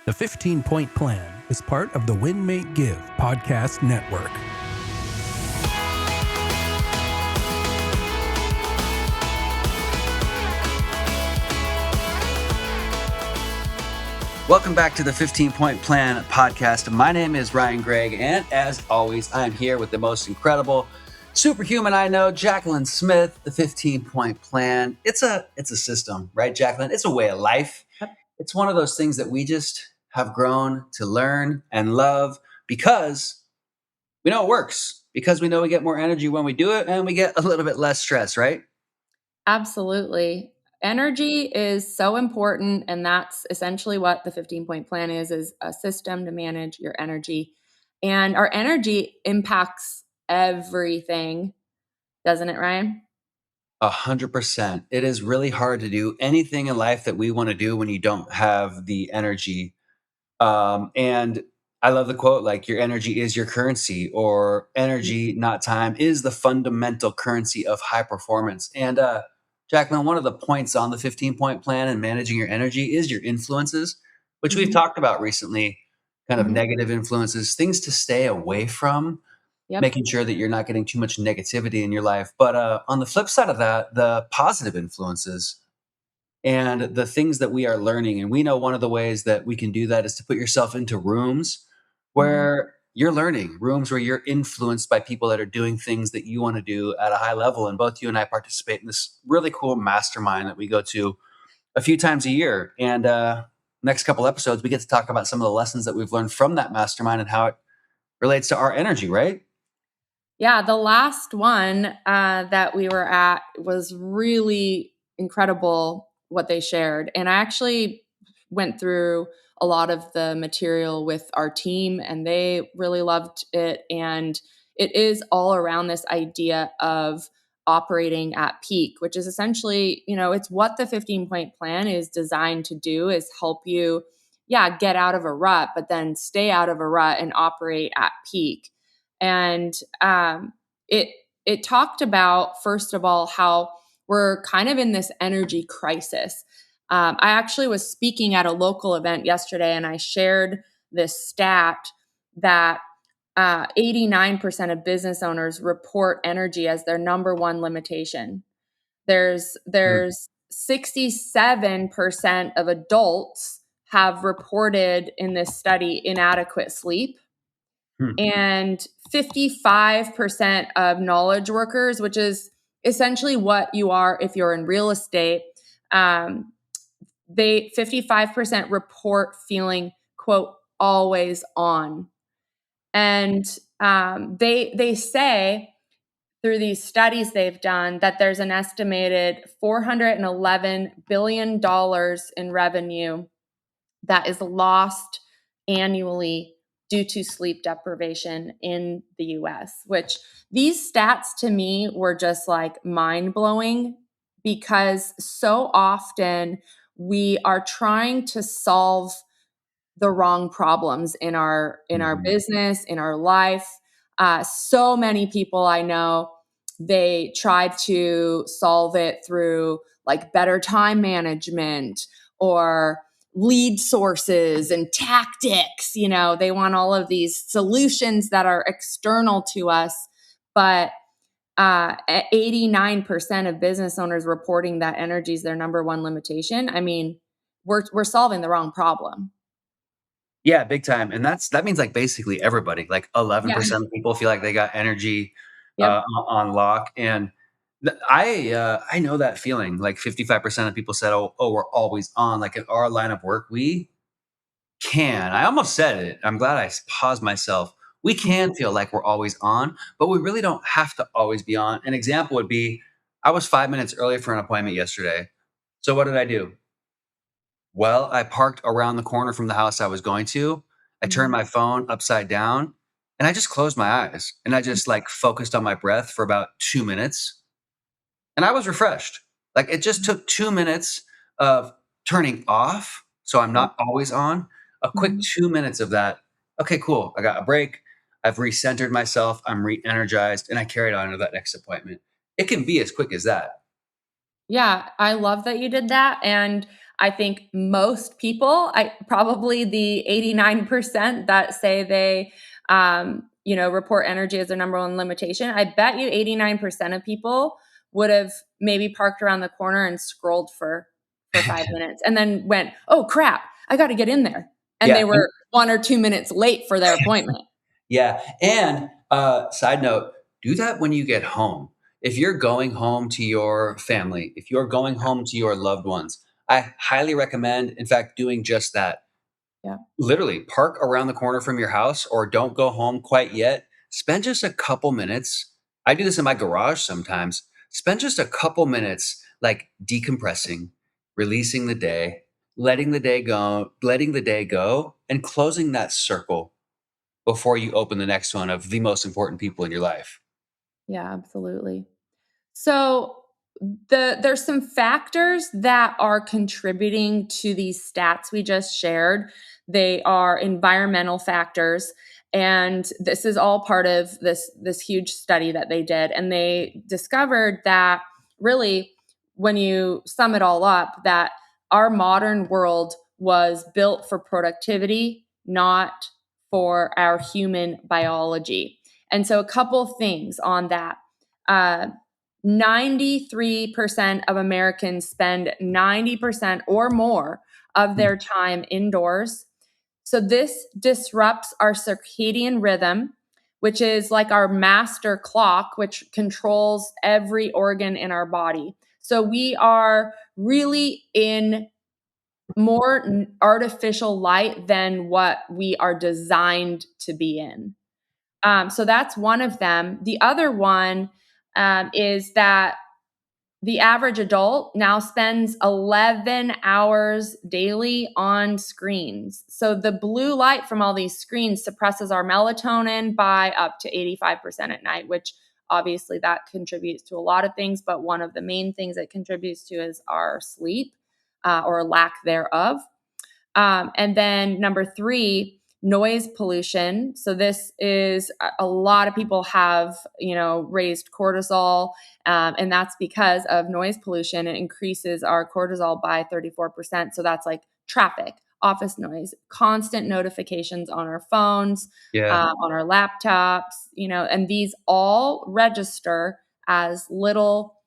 The 15-Point Plan is part of the Win, Make, Give podcast network. Welcome back to the 15-Point Plan podcast. My name is Ryan Greigg, and as always, I'm here with the most incredible superhuman I know, Jacqueline Smith. The 15-Point Plan. It's a system, right, Jacqueline? It's a way of life. It's one of those things that we just have grown to learn and love because we know it works, because we know we get more energy when we do it, and we get a little bit less stress, right? Absolutely. Energy is so important, and that's essentially what the 15-Point Plan is a system to manage your energy. And our energy impacts everything, doesn't it, Ryan? 100%. It is really hard to do anything in life that we want to do when you don't have the energy. And I love the quote, like, your energy is your currency, or energy, not time, is the fundamental currency of high performance. And Jacqueline, one of the points on the 15-Point Plan and managing your energy is your influences, which we've Mhm. talked about recently, kind of Mhm. negative influences, things to stay away from, Yep. making sure that you're not getting too much negativity in your life. But on the flip side of that, the positive influences and the things that we are learning. And we know one of the ways that we can do that is to put yourself into rooms Mhm. where you're learning, rooms where you're influenced by people that are doing things that you want to do at a high level. And both you and I participate in this really cool mastermind that we go to a few times a year. And next couple episodes, we get to talk about some of the lessons that we've learned from that mastermind and how it relates to our energy, right? Yeah, the last one that we were at was really incredible what they shared. And I actually went through a lot of the material with our team, and they really loved it. And it is all around this idea of operating at peak, which is essentially, it's what the 15-Point Plan is designed to do, is help you, yeah, get out of a rut, but then stay out of a rut and operate at peak. And it it talked about, first of all, how we're kind of in this energy crisis. I actually was speaking at a local event yesterday, and I shared this stat that 89% of business owners report energy as their number one limitation. Mm, There's 67% of adults have reported in this study inadequate sleep, mm, and 55% of knowledge workers, which is essentially what you are if you're in real estate, um, they 55% report feeling, quote, always on. And they say through these studies they've done that there's an estimated $411 billion in revenue that is lost annually due to sleep deprivation in the US, which these stats to me were just like mind blowing, because so often we are trying to solve the wrong problems in our mhm. business, in our life. So many people I know, they try to solve it through like better time management or lead sources and tactics. They want all of these solutions that are external to us, but 89% of business owners reporting that energy is their number one limitation. I mean, we're solving the wrong problem. Yeah, big time. And that means like basically everybody, like Yeah. 11% of people feel like they got energy Yep. on lock. And I know that feeling. Like 55% of people said, oh, we're always on. Like in our line of work, we can. I almost said it. I'm glad I paused myself. We can feel like we're always on, but we really don't have to always be on. An example would be, I was 5 minutes early for an appointment yesterday. So what did I do? Well, I parked around the corner from the house I was going to. I turned Mhm. my phone upside down and I just closed my eyes and I just like focused on my breath for about 2 minutes and I was refreshed. Like it just took 2 minutes of turning off. So I'm Yep. not always on. A quick Mhm. 2 minutes of that. Okay, cool. I got a break. I've recentered myself. I'm re energized and I carried on to that next appointment. It can be as quick as that. Yeah, I love that you did that, and I think most people, probably the 89% that say they, report energy as their number one limitation, I bet you 89% of people would have maybe parked around the corner and scrolled for 5 minutes and then went, oh crap, I got to get in there. And Yeah. they were 1 or 2 minutes late for their appointment. Yeah. And side note, do that when you get home. If you're going home to your family, if you're going home to your loved ones, I highly recommend, in fact, doing just that. Yeah. Literally park around the corner from your house or don't go home quite yet. Spend just a couple minutes. I do this in my garage sometimes. Spend just a couple minutes like decompressing, releasing the day, letting the day go, and closing that circle before you open the next one of the most important people in your life. Yeah, absolutely. So there's some factors that are contributing to these stats we just shared. They are environmental factors, and this is all part of this huge study that they did. And they discovered that really, when you sum it all up, that our modern world was built for productivity, not for our human biology. And so, a couple things on that. Uh, 93% of Americans spend 90% or more of their time indoors. So this disrupts our circadian rhythm, which is like our master clock, which controls every organ in our body. So we are really in more artificial light than what we are designed to be in. So that's one of them. The other one is that the average adult now spends 11 hours daily on screens. So the blue light from all these screens suppresses our melatonin by up to 85% at night, which obviously that contributes to a lot of things. But one of the main things it contributes to is our sleep or lack thereof. And then number three, noise pollution. So this is a lot of people have, raised cortisol, and that's because of noise pollution. It increases our cortisol by 34%. So that's like traffic, office noise, constant notifications on our phones, Yeah. on our laptops, and these all register as little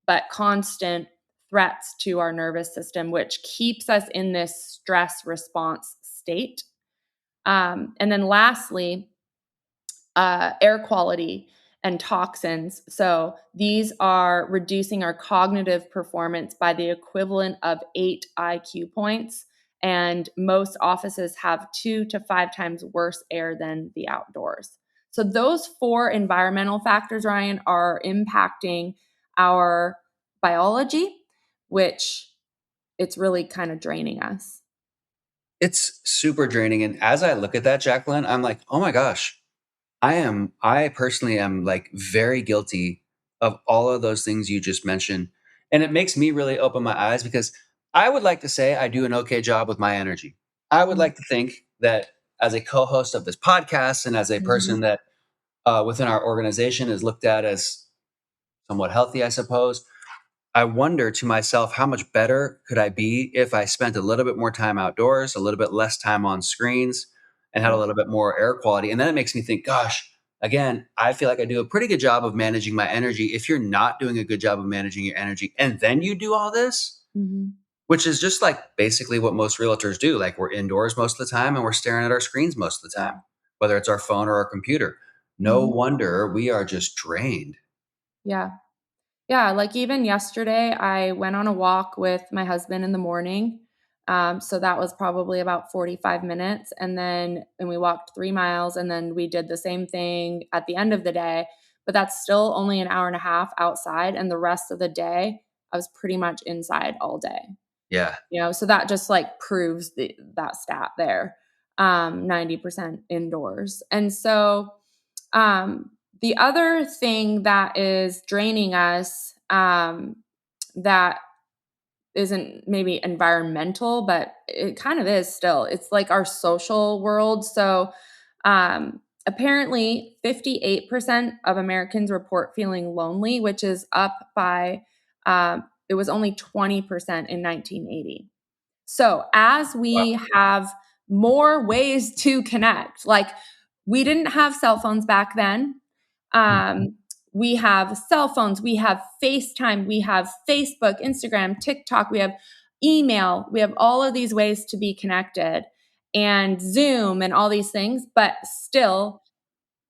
but constant threats to our nervous system, which keeps us in this stress response state. And then lastly, air quality and toxins. So these are reducing our cognitive performance by the equivalent of 8 IQ points. And most offices have 2 to 5 times worse air than the outdoors. So those 4 environmental factors, Ryan, are impacting our biology, which it's really kind of draining us. It's super draining. And as I look at that, Jacqueline, I'm like, oh my gosh, I personally am like very guilty of all of those things you just mentioned. And it makes me really open my eyes because I would like to say I do an okay job with my energy. I would like to think that as a co host of this podcast and as a Mhm. person that within our organization is looked at as somewhat healthy, I suppose, I wonder to myself, how much better could I be if I spent a little bit more time outdoors, a little bit less time on screens, and had a Yeah. little bit more air quality? And then it makes me think, gosh, again, I feel like I do a pretty good job of managing my energy. If you're not doing a good job of managing your energy and then you do all this, Mhm. which is just like basically what most realtors do, like we're indoors most of the time and we're staring at our screens most of the Yeah. time, whether it's our phone or our computer. No Mhm. wonder we are just drained. Yeah. Yeah, like even yesterday, I went on a walk with my husband in the morning. So that was probably about 45 minutes. And we walked 3 miles, and then we did the same thing at the end of the day. But that's still only an hour and a half outside. And the rest of the day, I was pretty much inside all day. Yeah. So that just like proves that stat there. 90% indoors. And so the other thing that is draining us, that isn't maybe environmental, but it kind of is still. It's like our social world. So apparently 58% of Americans report feeling lonely, which is up by it was only 20% in 1980. So as we have more ways to connect, like we didn't have cell phones back then. We have cell phones, we have FaceTime, we have Facebook, Instagram, TikTok, we have email, we have all of these ways to be connected and Zoom and all these things, but still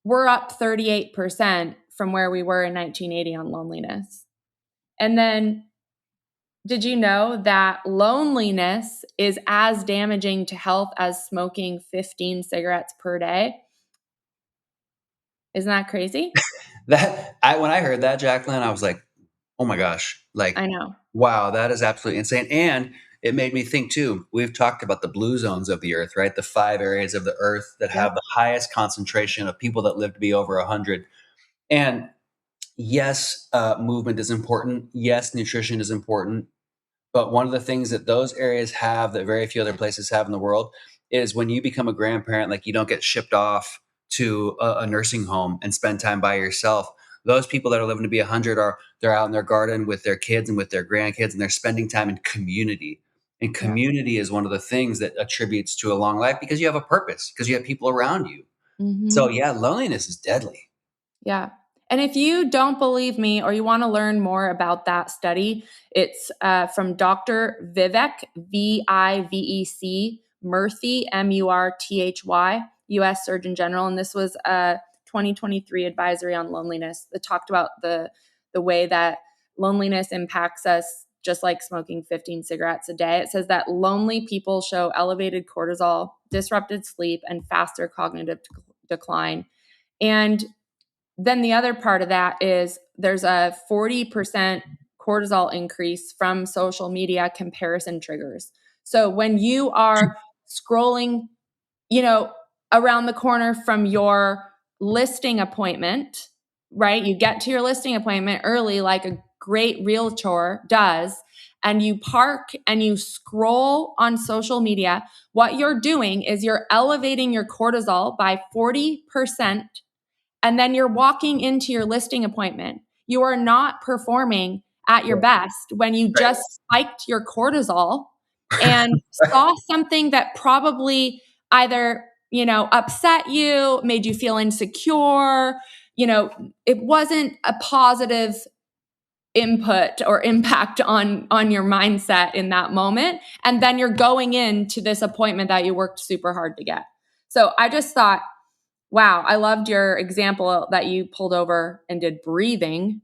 we're up 38% from where we were in 1980 on loneliness. And then did you know that loneliness is as damaging to health as smoking 15 cigarettes per day? Isn't that crazy? When I heard that, Jacqueline, I was like, oh my gosh, like, I know. wow, that is absolutely insane. And it made me think too, we've talked about the blue zones of the earth, right? The 5 areas of the earth that have Yep. the highest concentration of people that live to be over 100. And yes, movement is important. Yes, nutrition is important. But one of the things that those areas have that very few other places have in the world is when you become a grandparent, like you don't get shipped off to a nursing home and spend time by yourself. Those people that are living to be 100 they're out in their garden with their kids and with their grandkids, and they're spending time in community. And Yeah. community is one of the things that attributes to a long life because you have a purpose, because you have people around you. So Mm-hmm. yeah, loneliness is deadly. Yeah. And if you don't believe me or you want to learn more about that study, it's from Dr. Vivek, Vivec, Murthy, Murthy, U.S. Surgeon General. And this was a 2023 advisory on loneliness that talked about the way that loneliness impacts us, just like smoking 15 cigarettes a day. It says that lonely people show elevated cortisol, disrupted sleep, and faster cognitive decline. And then the other part of that is there's a 40% cortisol increase from social media comparison triggers. So when you are scrolling, you know, around the corner from your listing appointment, right? You get to your listing appointment early, like a great realtor does, and you park and you scroll on social media. What you're doing is you're elevating your cortisol by 40%, and then you're walking into your listing appointment. You are not performing at your best when you Right. just spiked your cortisol and saw something that probably either, upset you, made you feel insecure, it wasn't a positive input or impact on your mindset in that moment, and then you're going into this appointment that you worked super hard to get. So I just thought, wow, I loved your example that you pulled over and did breathing,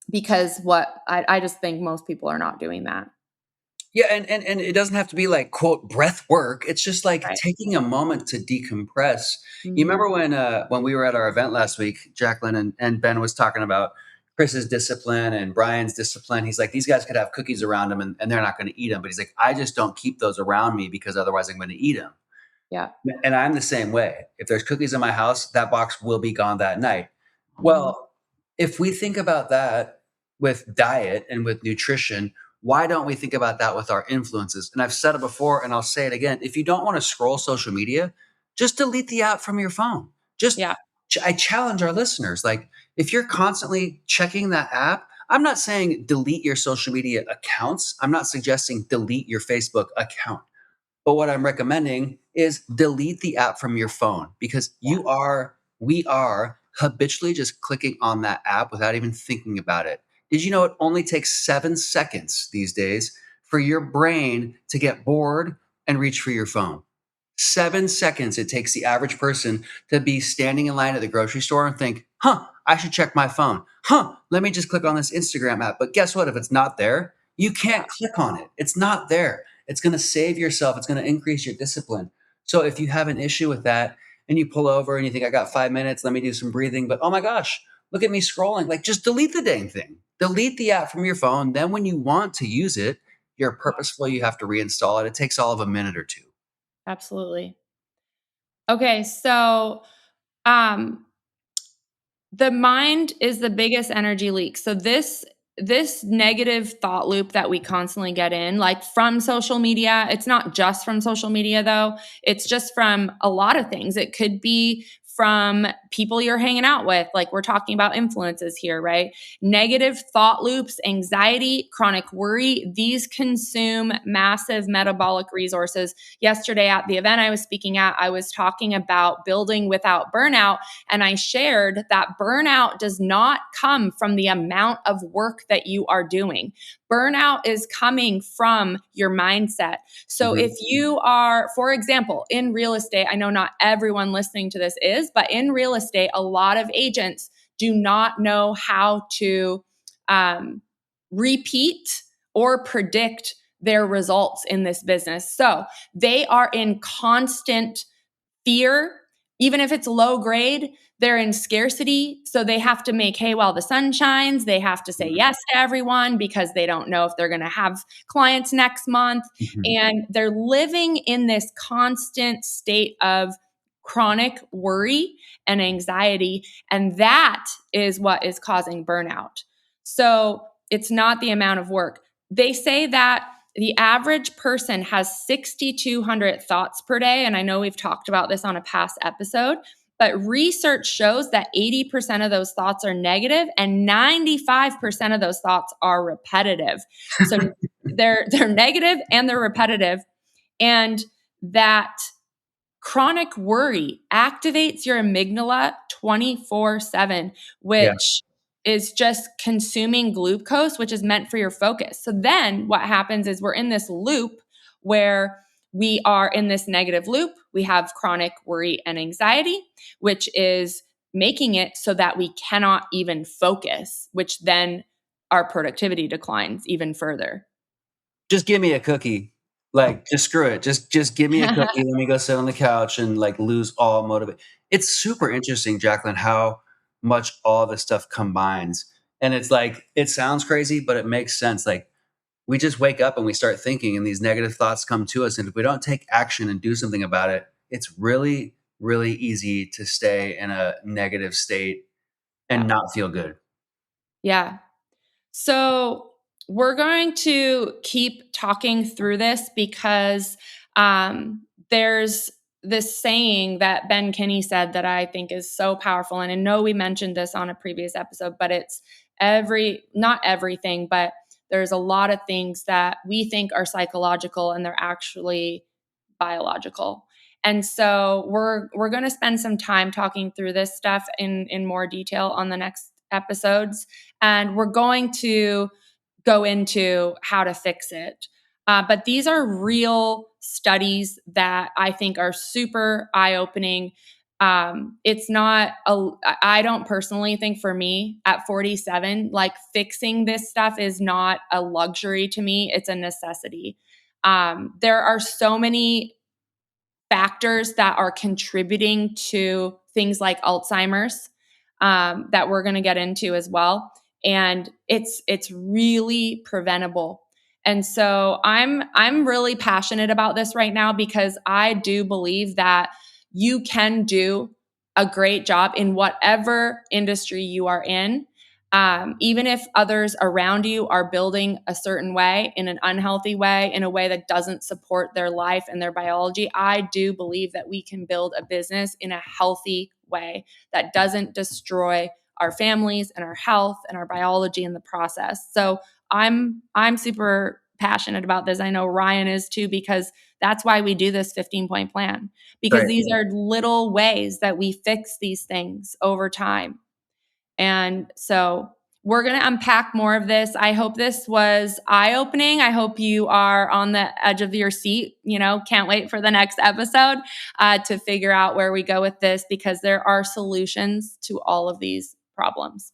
because I just think most people are not doing that. Yeah, and it doesn't have to be like quote breath work. It's just like Right. taking a moment to decompress. You Mm-hmm. remember when we were at our event last week, Jacqueline and Ben was talking about Chris's discipline and Brian's discipline. He's like, these guys could have cookies around them and they're not going to eat them. But he's like, I just don't keep those around me because otherwise I'm going to eat them. Yeah. And I'm the same way. If there's cookies in my house, that box will be gone that night. Mm-hmm. Well, if we think about that with diet and with nutrition, why don't we think about that with our influences? And I've said it before and I'll say it again. If you don't want to scroll social media, just delete the app from your phone. Just Yeah. I challenge our listeners, like if you're constantly checking that app, I'm not saying delete your social media accounts. I'm not suggesting delete your Facebook account. But what I'm recommending is delete the app from your phone because we are habitually just clicking on that app without even thinking about it. Did you know it only takes 7 seconds these days for your brain to get bored and reach for your phone? 7 seconds it takes the average person to be standing in line at the grocery store and think, I should check my phone. Let me just click on this Instagram app. But guess what? If it's not there, you can't click on it. It's not there. It's going to save yourself. It's going to increase your discipline. So if you have an issue with that and you pull over and you think, I got 5 minutes, let me do some breathing. But oh my gosh, look at me scrolling. Like just delete the dang thing. Delete the app from your phone. Then when you want to use it, you're purposeful. You have to reinstall it. It takes all of a minute or two. Absolutely. Okay. So, um, the mind is the biggest energy leak. So this negative thought loop that we constantly get in, like from social media, it's not just from social media though. It's just from a lot of things. It could be from people you're hanging out with, like we're talking about influences here, right? Negative thought loops, anxiety, chronic worry, these consume massive metabolic resources. Yesterday at the event I was speaking at, I was talking about building without burnout. And I shared that burnout does not come from the amount of work that you are doing. Burnout is coming from your mindset. So if you are, for example, in real estate, I know not everyone listening to this is, but in real estate, a lot of agents do not know how to repeat or predict their results in this business. So they are in constant fear, even if it's low grade, they're in scarcity. So they have to make hay while the sun shines. They have to say yes to everyone because they don't know if they're going to have clients next month. And they're living in this constant state of chronic worry and anxiety. And that is what is causing burnout. So it's not the amount of work. They say that the average person has 6,200 thoughts per day. And I know we've talked about this on a past episode, but research shows that 80% of those thoughts are negative and 95% of those thoughts are repetitive. So they're negative and they're repetitive. And that chronic worry activates your amygdala 24/7, which is just consuming glucose, which is meant for your focus. So then what happens is we're in this loop where we are in this negative loop. We have chronic worry and anxiety, which is making it so that we cannot even focus, which then our productivity declines even further. Just give me a cookie. Like, just screw it. Just give me a cookie. Let me go sit on the couch and like lose all motivation. It's super interesting, Jacqueline, how much all this stuff combines. And it's like, it sounds crazy, but it makes sense. Like, we just wake up and we start thinking and these negative thoughts come to us. And if we don't take action and do something about it, it's really, really easy to stay in a negative state and not feel good. Yeah. So we're going to keep talking through this because there's this saying that Ben Kinney said that I think is so powerful. And I know we mentioned this on a previous episode, but it's not everything, but there's a lot of things that we think are psychological and they're actually biological. And so we're going to spend some time talking through this stuff in more detail on the next episodes. And we're going to go into how to fix it. But these are real studies that I think are super eye-opening. It's not, I don't personally think for me at 47, like fixing this stuff is not a luxury to me. It's a necessity. There are so many factors that are contributing to things like Alzheimer's that we're going to get into as well. And it's really preventable. And so I'm really passionate about this right now because I do believe that you can do a great job in whatever industry you are in. Even if others around you are building a certain way, in an unhealthy way, in a way that doesn't support their life and their biology, I do believe that we can build a business in a healthy way that doesn't destroy our families and our health and our biology in the process. So I'm super passionate about this. I know Ryan is too, because that's why we do this 15-point plan, because these are little ways that we fix these things over time. And so we're going to unpack more of this. I hope this was eye-opening. I hope you are on the edge of your seat. Can't wait for the next episode to figure out where we go with this, because there are solutions to all of these problems.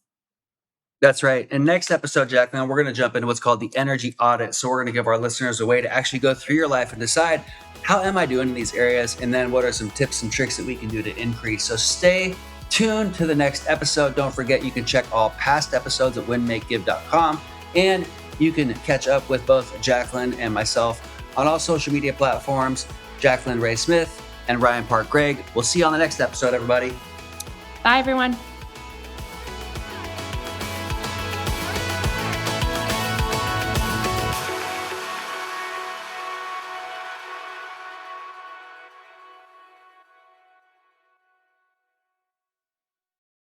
That's right. And next episode, Jacqueline, we're going to jump into what's called the energy audit. So we're going to give our listeners a way to actually go through your life and decide, how am I doing in these areas? And then what are some tips and tricks that we can do to increase? So stay tuned to the next episode. Don't forget, you can check all past episodes at winmakegive.com. And you can catch up with both Jacqueline and myself on all social media platforms, Jacqueline Ray Smith and Ryan Park Greigg. We'll see you on the next episode, everybody. Bye, everyone.